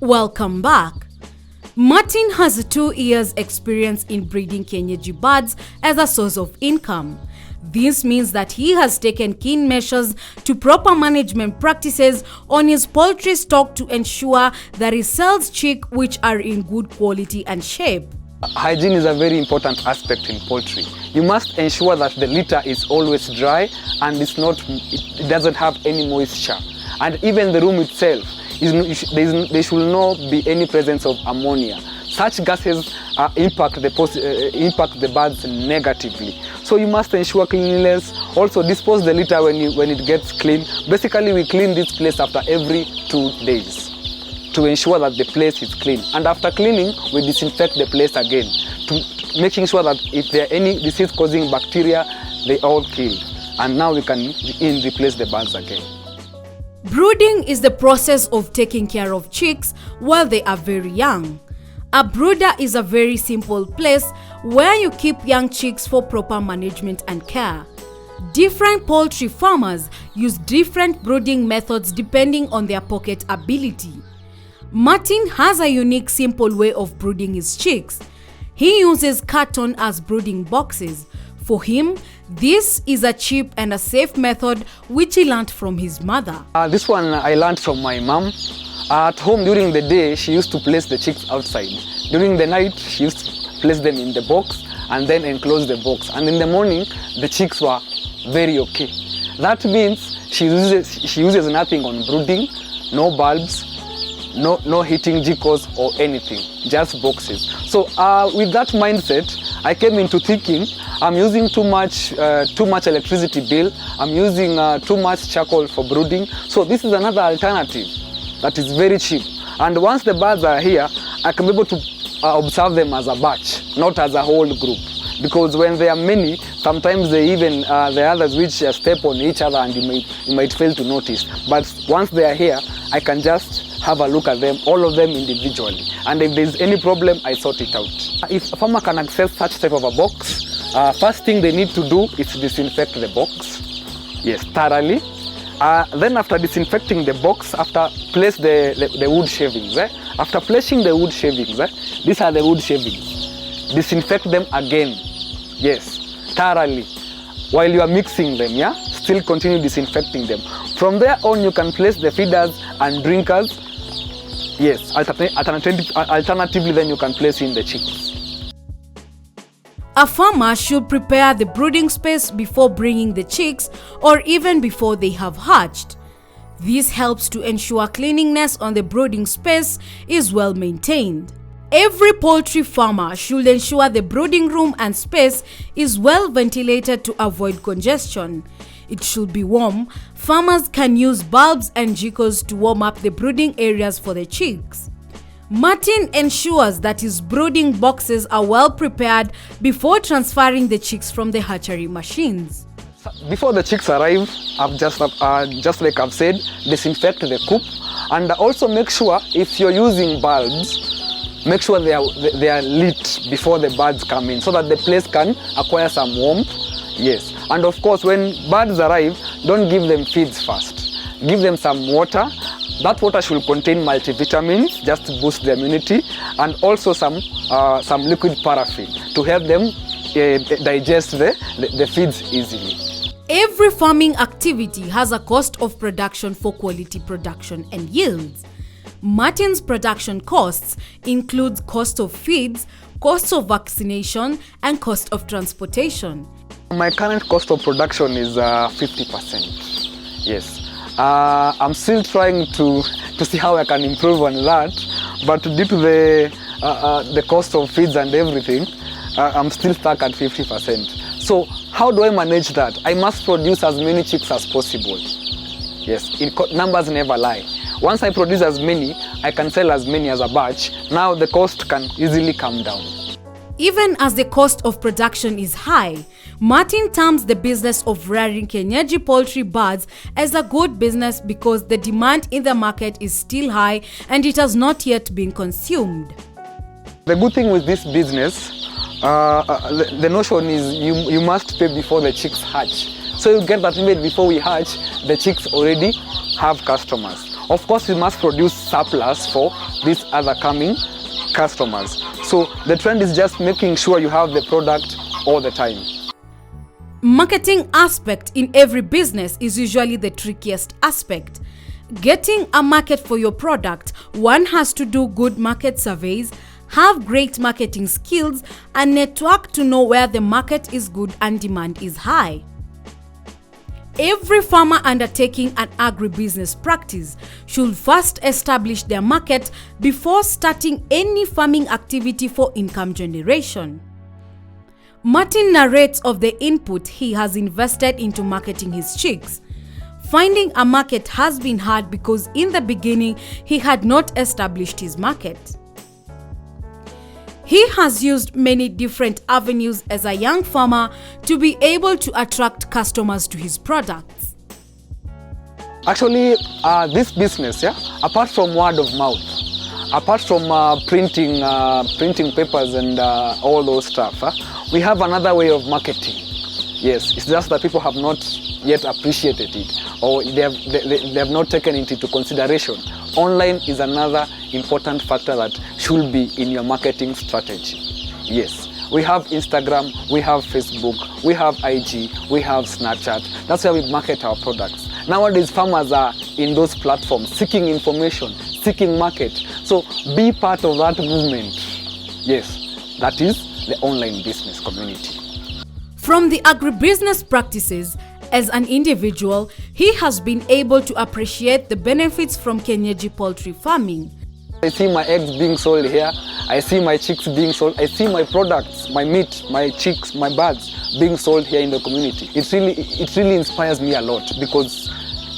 Welcome back. Martin has 2 years experience in breeding kienyeji birds as a source of income. This means that he has taken keen measures to proper management practices on his poultry stock to ensure that he sells chicks which are in good quality and shape. Hygiene is a very important aspect in poultry. You must ensure that the litter is always dry and it doesn't have any moisture. And even the room itself, there should not be any presence of ammonia. Such gases impact the birds negatively. So you must ensure cleanliness. Also dispose the litter when it gets clean. Basically, we clean this place after every 2 days to ensure that the place is clean. And after cleaning, we disinfect the place again, to making sure that if there are any disease-causing bacteria, they all killed. And now we can replace the birds again. Brooding is the process of taking care of chicks while they are very young. A brooder is a very simple place where you keep young chicks for proper management and care. Different poultry farmers use different brooding methods depending on their pocket ability. Martin has a unique, simple way of brooding his chicks. He uses carton as brooding boxes. For him, this is a cheap and a safe method which he learned from his mother. This one I learned from my mom. At home during the day, she used to place the chicks outside. During the night, she used to place them in the box and then enclose the box. And in the morning, the chicks were very okay. That means she uses nothing on brooding, no bulbs, no heating jikos or anything, just boxes. So with that mindset, I came into thinking I'm using too much electricity bill, I'm using too much charcoal for brooding. So this is another alternative that is very cheap. And once the birds are here, I can be able to observe them as a batch, not as a whole group. Because when there are many, sometimes there are others which step on each other and you might fail to notice. But once they are here, I can just have a look at them, all of them individually. And if there's any problem, I sort it out. If a farmer can access such type of a box, first thing they need to do is disinfect the box. Yes, thoroughly. Then after disinfecting the box, place the wood shavings. After placing the wood shavings, these are the wood shavings. Disinfect them again. Yes, thoroughly. While you are mixing them, still continue disinfecting them. From there on, you can place the feeders and drinkers. Yes, alternatively then you can place in the chicks. A farmer should prepare the brooding space before bringing the chicks or even before they have hatched. This helps to ensure cleanliness on the brooding space is well maintained. Every poultry farmer should ensure the brooding room and space is well ventilated to avoid congestion. It should be warm. Farmers can use bulbs and jikos to warm up the brooding areas for the chicks. Martin ensures that his brooding boxes are well prepared before transferring the chicks from the hatchery machines. Before the chicks arrive, just like I've said, disinfect the coop, and also make sure if you're using bulbs, make sure they are lit before the birds come in so that the place can acquire some warmth. Yes, and of course when birds arrive, don't give them feeds first. Give them some water. That water should contain multivitamins just to boost their immunity, and also some liquid paraffin to help them digest the feeds easily. Every farming activity has a cost of production for quality production and yields. Martin's production costs includes cost of feeds, cost of vaccination, and cost of transportation. My current cost of production is 50%. Yes. I'm still trying to see how I can improve on that, but due to the cost of feeds and everything, I'm still stuck at 50%. So how do I manage that? I must produce as many chicks as possible. Yes, numbers never lie. Once I produce as many, I can sell as many as a batch. Now the cost can easily come down. Even as the cost of production is high, Martin terms the business of rearing kienyeji poultry birds as a good business because the demand in the market is still high and it has not yet been consumed. The good thing with this business, the notion is you must pay before the chicks hatch. So you get that maybe before we hatch, the chicks already have customers. Of course, we must produce surplus for these other coming customers. So the trend is just making sure you have the product all the time. Marketing aspect in every business is usually the trickiest aspect. Getting a market for your product, one has to do good market surveys, have great marketing skills, and network to know where the market is good and demand is high. Every farmer undertaking an agribusiness practice should first establish their market before starting any farming activity for income generation. Martin narrates of the input he has invested into marketing his chicks. Finding a market has been hard because in the beginning he had not established his market. He has used many different avenues as a young farmer to be able to attract customers to his products. Actually, this business, apart from word of mouth, apart from printing papers and all those stuff, we have another way of marketing. Yes, it's just that people have not yet appreciated it, or they have not taken it into consideration. Online is another important factor that should be in your marketing strategy. Yes, we have Instagram, we have Facebook, we have IG, we have Snapchat. That's where we market our products. Nowadays, farmers are in those platforms seeking information, seeking market. So be part of that movement. Yes, that is the online business community. From the agribusiness practices, as an individual, he has been able to appreciate the benefits from Kenyeji poultry farming. I see my eggs being sold here, I see my chicks being sold, I see my products, my meat, my chicks, my birds being sold here in the community. It really inspires me a lot, because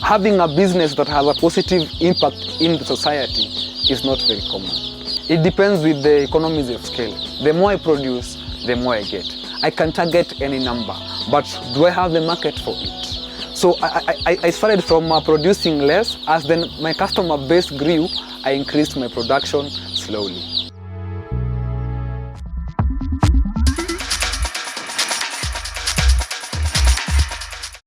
having a business that has a positive impact in the society is not very common. It depends with the economies of scale. The more I produce, the more I get. I can target any number, but do I have the market for it? So I started from producing less. As then my customer base grew, I increased my production slowly.